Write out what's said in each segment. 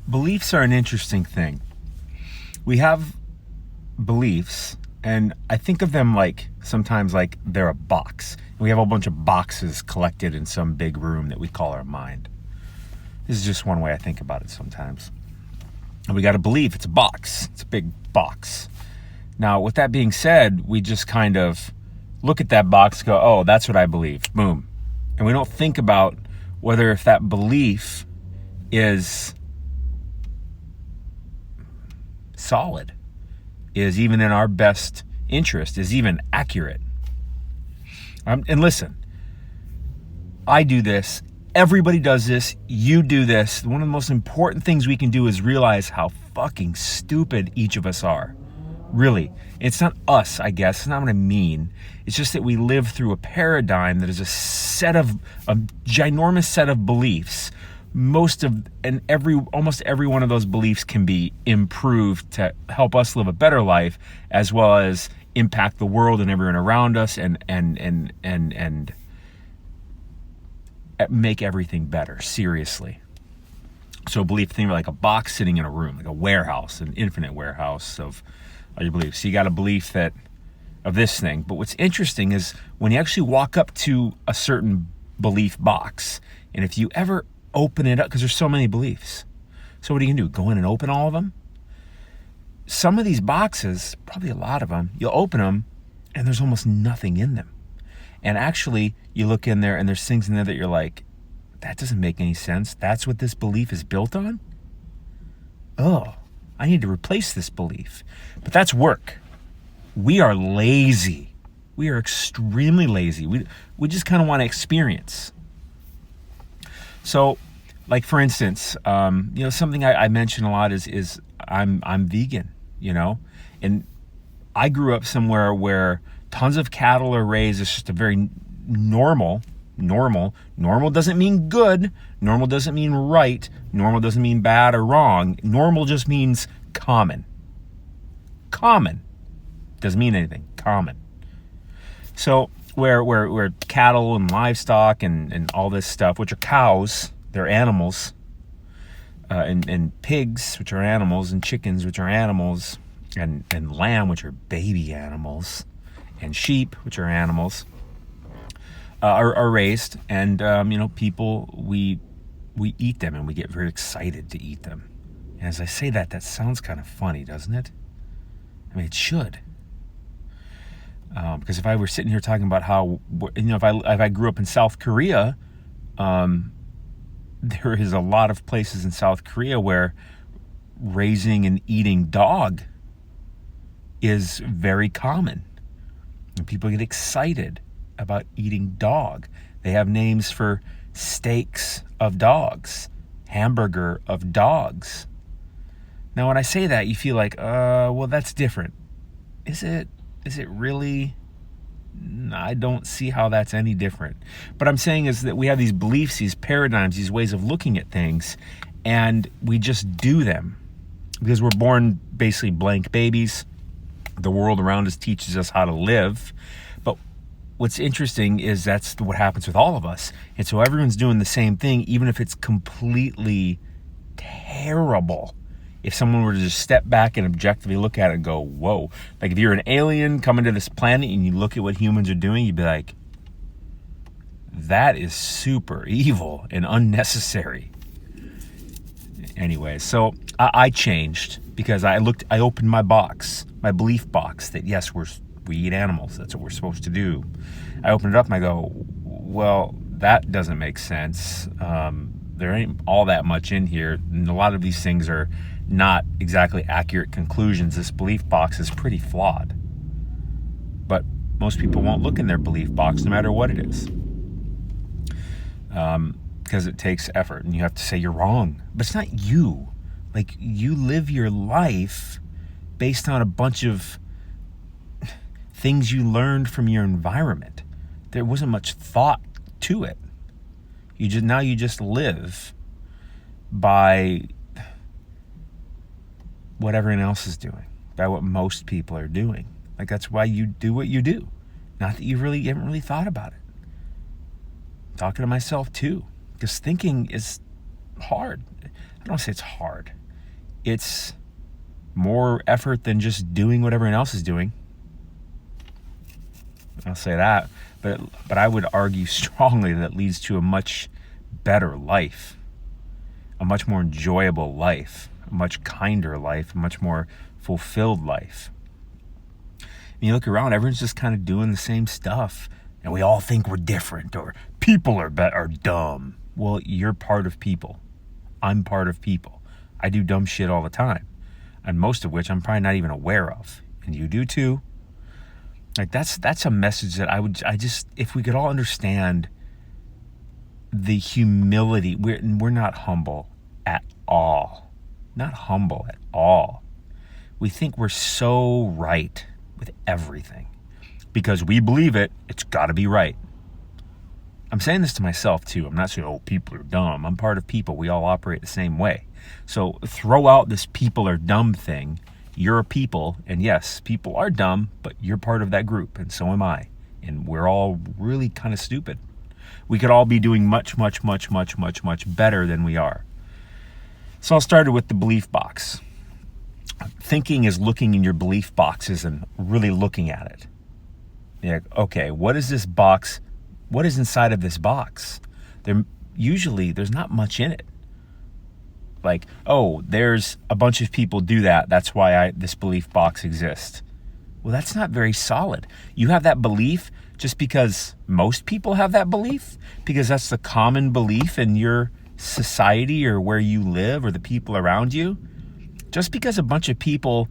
Beliefs are an interesting thing. We have beliefs, and I think of them like sometimes like they're a box. We have a bunch of boxes collected in some big room that we call our mind. This is just one way I think about it sometimes. And we got a belief, it's a box. It's a big box. Now, with that being said, we just kind of look at that box and go, oh, that's what I believe. Boom. And we don't think about whether if that belief is solid, is even in our best interest, is even accurate. And listen, I do this. Everybody does this. You do this. One of the most important things we can do is realize how fucking stupid each of us are. Really. It's not us, I guess. It's not what I mean. It's just that we live through a paradigm that is a ginormous set of beliefs. Almost every one of those beliefs can be improved to help us live a better life, as well as impact the world and everyone around us, and make everything better. Seriously. So belief, think like a box sitting in a room, like a warehouse, an infinite warehouse of your beliefs. So you got a belief of this thing. But what's interesting is when you actually walk up to a certain belief box, and if you ever open it up, because there's so many beliefs. So what are you going to do? Go in and open all of them? Some of these boxes, probably a lot of them, you'll open them and there's almost nothing in them. And actually, you look in there and there's things in there that you're like, that doesn't make any sense. That's what this belief is built on? Oh, I need to replace this belief. But that's work. We are lazy. We are extremely lazy. We just kind of want to experience. So, like for instance, something I mention a lot is I'm vegan, and I grew up somewhere where tons of cattle are raised. It's just a very normal. Normal doesn't mean good. Normal doesn't mean right. Normal doesn't mean bad or wrong. Normal just means common. Common doesn't mean anything. Common. So where cattle and livestock and all this stuff, which are cows, they're animals, and pigs, which are animals, and chickens, which are animals, and lamb, which are baby animals, and sheep, which are animals, are raised, and people, we eat them, and we get very excited to eat them. And as I say that sounds kind of funny, doesn't it? I mean, it should. Because if I were sitting here talking about how, if I grew up in South Korea, there is a lot of places in South Korea where raising and eating dog is very common. And people get excited about eating dog. They have names for steaks of dogs, hamburger of dogs. Now, when I say that, you feel like, well, that's different. Is it really? I don't see how that's any different. But I'm saying is that we have these beliefs, these paradigms, these ways of looking at things, and we just do them because we're born basically blank babies. The world around us teaches us how to live. But what's interesting is that's what happens with all of us. And so everyone's doing the same thing, even if it's completely terrible. If someone were to just step back and objectively look at it and go, whoa. Like if you're an alien coming to this planet and you look at what humans are doing, you'd be like, that is super evil and unnecessary. Anyway, so I changed because I opened my box, my belief box that yes, we eat animals. That's what we're supposed to do. I opened it up and I go, well, that doesn't make sense. There ain't all that much in here. And a lot of these things are not exactly accurate conclusions. This belief box is pretty flawed. But most people won't look in their belief box no matter what it is. Because it takes effort and you have to say you're wrong. But it's not you. Like, you live your life based on a bunch of things you learned from your environment. There wasn't much thought to it. You just live by what everyone else is doing, by what most people are doing. Like, that's why you do what you do. Not that you haven't really thought about it. I'm talking to myself too, because thinking is hard. I don't say it's hard. It's more effort than just doing what everyone else is doing. I'll say that. But I would argue strongly that it leads to a much better life, a much more enjoyable life, a much kinder life, a much more fulfilled life. And you look around, everyone's just kind of doing the same stuff, and we all think we're different, or people are dumb. Well, you're part of people. I'm part of people. I do dumb shit all the time, and most of which I'm probably not even aware of, and you do too. Like that's a message that if we could all understand the humility, we're not humble at all. Not humble at all. We think we're so right with everything. Because we believe it's got to be right. I'm saying this to myself too. I'm not saying, oh, people are dumb. I'm part of people. We all operate the same way. So throw out this people are dumb thing. You're a people, and yes, people are dumb, but you're part of that group, and so am I. And we're all really kind of stupid. We could all be doing much, much, much, much, much, much better than we are. So I'll start with the belief box. Thinking is looking in your belief boxes and really looking at it. Yeah, okay, what is this box? What is inside of this box? There's not much in it. Like, oh, there's a bunch of people do that. That's why this belief box exists. Well, that's not very solid. You have that belief just because most people have that belief, because that's the common belief in your society or where you live or the people around you. Just because a bunch of people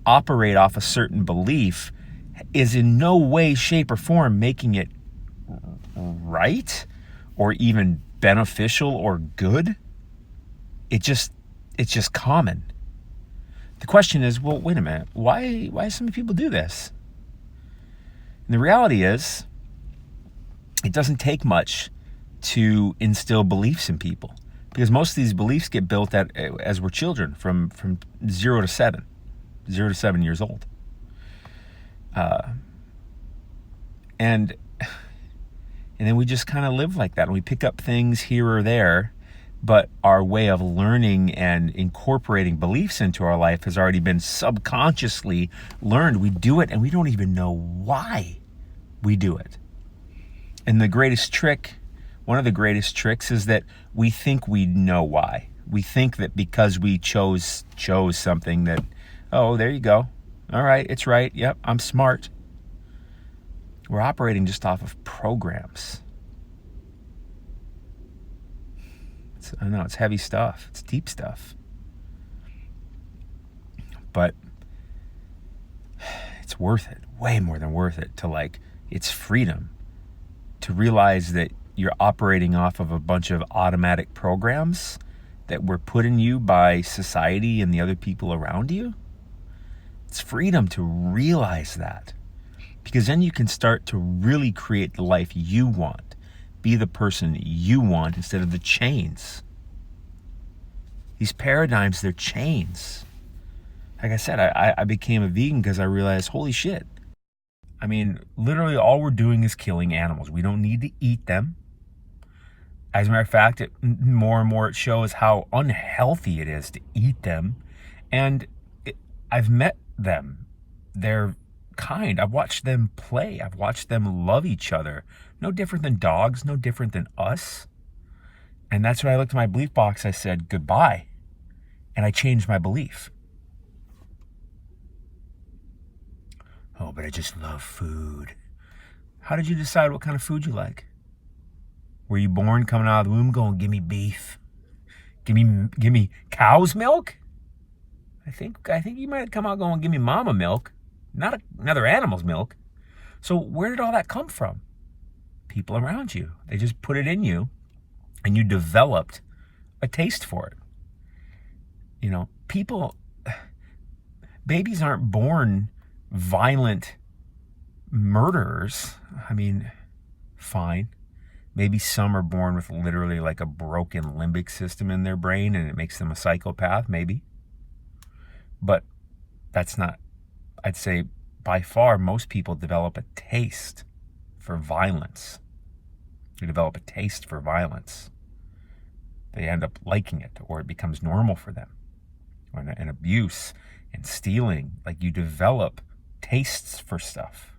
operate off a certain belief is in no way, shape, or form making it right or even beneficial or good. It's just common. The question is, well, wait a minute, why so many people do this? And the reality is, it doesn't take much to instill beliefs in people, because most of these beliefs get built as we're children, from 0 to 7 years old. And then we just kind of live like that, and we pick up things here or there, but our way of learning and incorporating beliefs into our life has already been subconsciously learned. We do it and we don't even know why we do it. And one of the greatest tricks is that we think we know why. We think that because we chose something that, oh, there you go. All right, it's right. Yep, I'm smart. We're operating just off of programs. I know it's heavy stuff. It's deep stuff. But it's worth it. Way more than worth it it's freedom to realize that you're operating off of a bunch of automatic programs that were put in you by society and the other people around you. It's freedom to realize that, because then you can start to really create the life you want. Be the person you want instead of the chains. These paradigms, they're chains. Like I said, I became a vegan because I realized, holy shit. I mean, literally all we're doing is killing animals. We don't need to eat them. As a matter of fact, more and more it shows how unhealthy it is to eat them. And I've met them. They're kind. I've watched them play. I've watched them love each other. No different than dogs, no different than us. And that's when I looked at my belief box, I said, goodbye. And I changed my belief. Oh, but I just love food. How did you decide what kind of food you like? Were you born coming out of the womb going, give me beef? Give me cow's milk? I think you might have come out going, give me mama milk, not another animal's milk. So where did all that come from? People around you. They just put it in you, and you developed a taste for it. You know, babies aren't born violent murderers. I mean, fine. Maybe some are born with literally like a broken limbic system in their brain and it makes them a psychopath, maybe. But that's not, I'd say by far most people develop a taste for violence. They develop a taste for violence. They end up liking it, or it becomes normal for them. And abuse and stealing, like you develop tastes for stuff.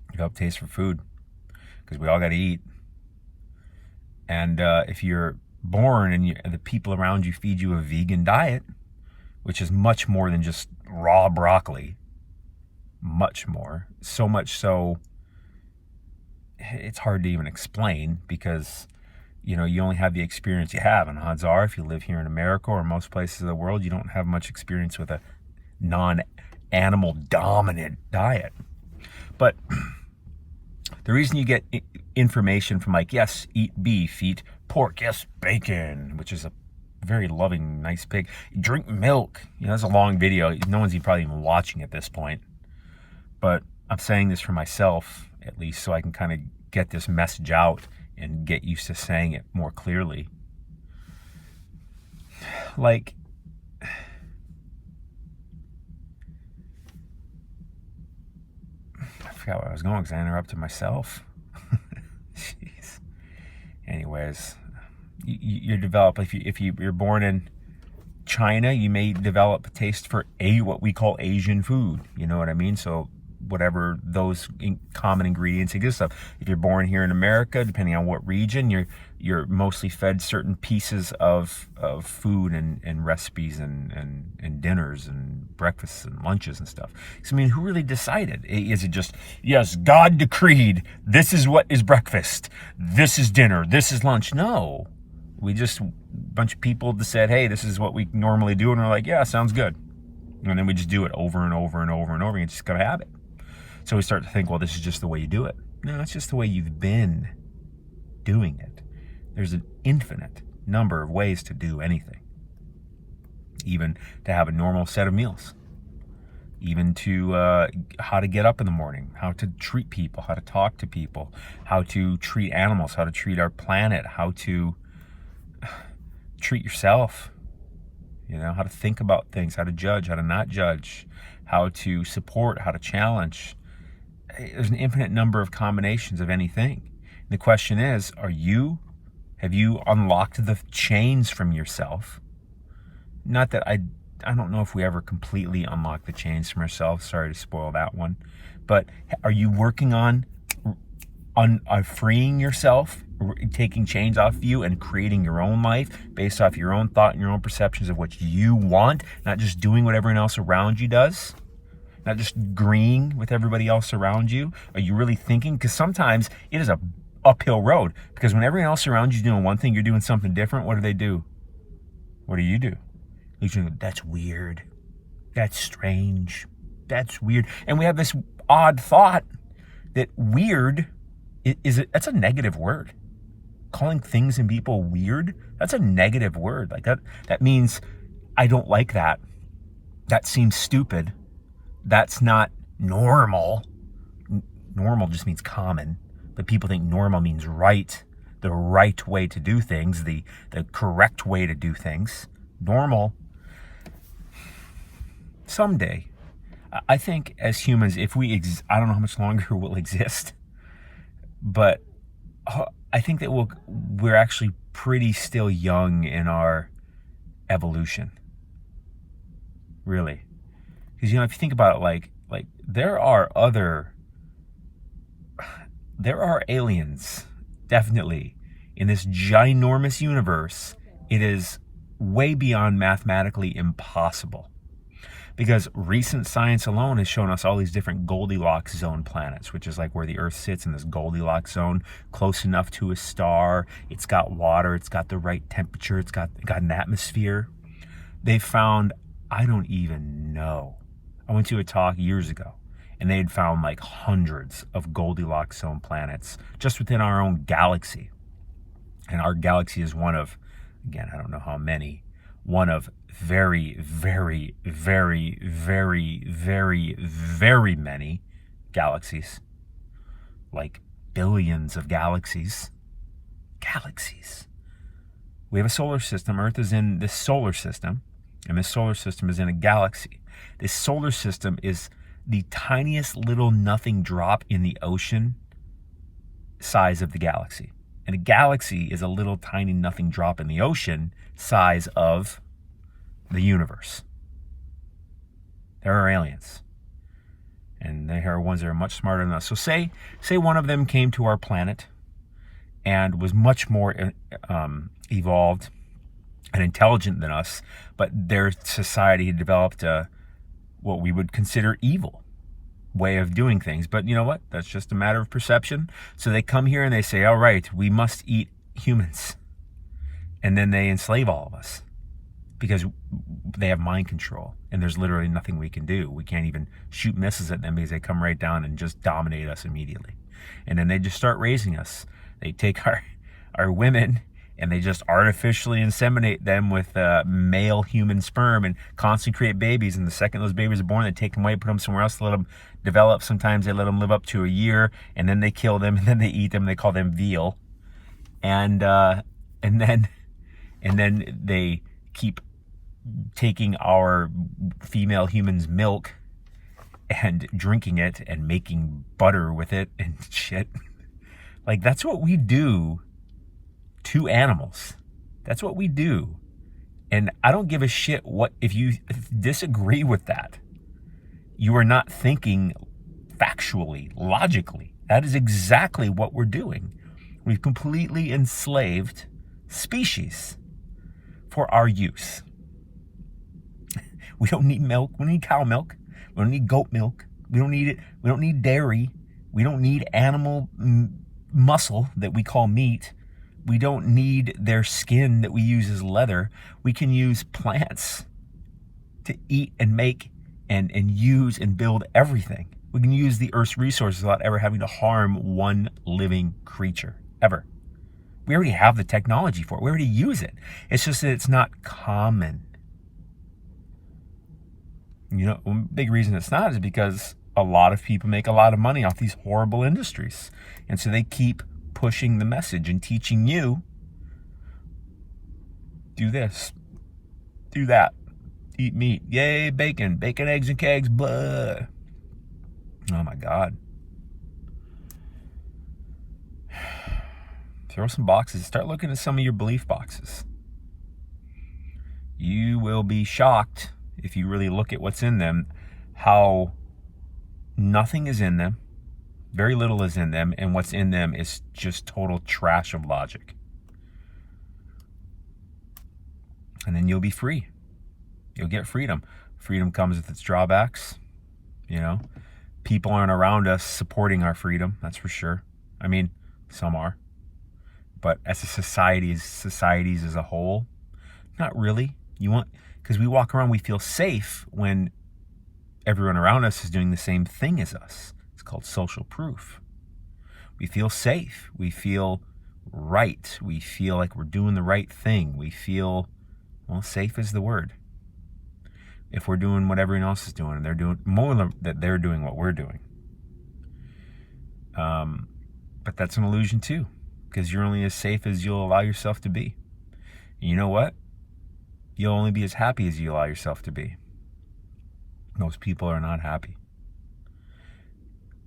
You develop taste for food because we all got to eat. And if you're born and the people around you feed you a vegan diet, which is much more than just raw broccoli, much more, so much so it's hard to even explain, because you only have the experience you have, and odds are if you live here in America or most places of the world, you don't have much experience with a non-animal dominant diet. But the reason you get information from like, yes, eat beef, eat pork, yes, bacon, which is a very loving, nice pig, drink milk, that's a long video, no one's probably even watching at this point, but I'm saying this for myself at least, so I can kind of get this message out and get used to saying it more clearly. Like, I forgot where I was going because I interrupted myself. Jeez. Anyways, you develop, if you're born in China, you may develop a taste for what we call Asian food. You know what I mean? So whatever those common ingredients exist of. If you're born here in America, depending on what region, you're mostly fed certain pieces of food and recipes and dinners and breakfasts and lunches and stuff. So I mean, who really decided? Is it just, yes, God decreed, this is what is breakfast, this is dinner, this is lunch? No. We just, a bunch of people that said, hey, this is what we normally do, and we're like, yeah, sounds good. And then we just do it over and over and over and over, and it's just got a habit. So we start to think, well, this is just the way you do it. No, it's just the way you've been doing it. There's an infinite number of ways to do anything. Even to have a normal set of meals. Even to how to get up in the morning, how to treat people, how to talk to people, how to treat animals, how to treat our planet, how to treat yourself. How to think about things, how to judge, how to not judge, how to support, how to challenge. There's an infinite number of combinations of anything. The question is, have you unlocked the chains from yourself? Not that I don't know if we ever completely unlock the chains from ourselves. Sorry to spoil that one. But are you working on freeing yourself, taking chains off of you and creating your own life based off your own thought and your own perceptions of what you want, not just doing what everyone else around you does? Not just agreeing with everybody else around you? Are you really thinking? Because sometimes it is a uphill road. Because when everyone else around you is doing one thing, you're doing something different. What do? What do you do? You go, that's weird. That's strange. That's weird. And we have this odd thought that weird that's a negative word. Calling things and people weird, that's a negative word. Like that means I don't like that. That seems stupid. That's not normal. Normal just means common, but people think normal means right, the right way to do things, the correct way to do things. Normal. Someday, I think as humans, if we I don't know how much longer we'll exist, but I think that we're actually pretty still young in our evolution. Really. Because, if you think about it, like there are aliens, definitely, in this ginormous universe. It is way beyond mathematically impossible. Because recent science alone has shown us all these different Goldilocks zone planets, which is like where the Earth sits in this Goldilocks zone, close enough to a star. It's got water. It's got the right temperature. It's got an atmosphere. They found, I don't even know. I went to a talk years ago, and they had found like hundreds of Goldilocks zone planets just within our own galaxy. And our galaxy is one of, again, I don't know how many, one of very, very, very, very, very, very many galaxies. Like billions of galaxies. Galaxies. We have a solar system. Earth is in this solar system, and this solar system is in a galaxy. This solar system is the tiniest little nothing drop in the ocean size of the galaxy. And a galaxy is a little tiny nothing drop in the ocean size of the universe. There are aliens. And there are ones that are much smarter than us. So say one of them came to our planet and was much more evolved and intelligent than us, but their society had developed what we would consider evil way of doing things. But you know what? That's just a matter of perception. So they come here and they say, all right, we must eat humans. And then they enslave all of us because they have mind control and there's literally nothing we can do. We can't even shoot missiles at them because they come right down and just dominate us immediately. And then they just start raising us. They take our women and they just artificially inseminate them with male human sperm and constantly create babies. And the second those babies are born, they take them away, put them somewhere else to let them develop. Sometimes they let them live up to a year, and then they kill them, and then they eat them. They call them veal, and then they keep taking our female humans' milk and drinking it and making butter with it and shit. Like, that's what we do to animals. That's what we do. And I don't give a shit what if you disagree with that. You are not thinking factually, logically. That is exactly what we're doing. We've completely enslaved species for our use. We don't need milk. We don't need cow milk. We don't need goat milk. We don't need it. We don't need dairy. We don't need animal muscle that we call meat. We don't need their skin that we use as leather. We can use plants to eat and make and use and build everything. We can use the Earth's resources without ever having to harm one living creature, ever. We already have the technology for it. We already use it. It's just that it's not common. You know, one big reason it's not is because a lot of people make a lot of money off these horrible industries. And so they keep pushing the message and teaching you, do this, do that, eat meat, yay, bacon, eggs, and kegs, blah. Oh my God. Throw some boxes. Start looking at some of your belief boxes. You will be shocked if you really look at what's in them, how nothing is in them. Very little is in them, and what's in them is just total trash of logic. And then you'll be free. You'll get freedom. Freedom comes with its drawbacks. You know, people aren't around us supporting our freedom, that's for sure. I mean, some are. But as a societies as a whole, not really. Because we walk around, we feel safe when everyone around us is doing the same thing as us. It's called social proof. We feel safe. We feel right. We feel like we're doing the right thing. We feel, well, safe is the word. If we're doing what everyone else is doing, and they're doing more that they're doing what we're doing. But that's an illusion too, because you're only as safe as you'll allow yourself to be. And you know what? You'll only be as happy as you allow yourself to be. Most people are not happy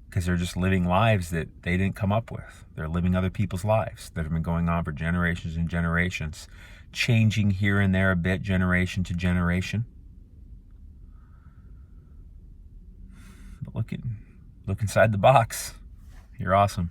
because they're just living lives that they didn't come up with. They're living other people's lives that have been going on for generations and generations, changing here and there a bit, generation to generation. But look inside the box. You're awesome.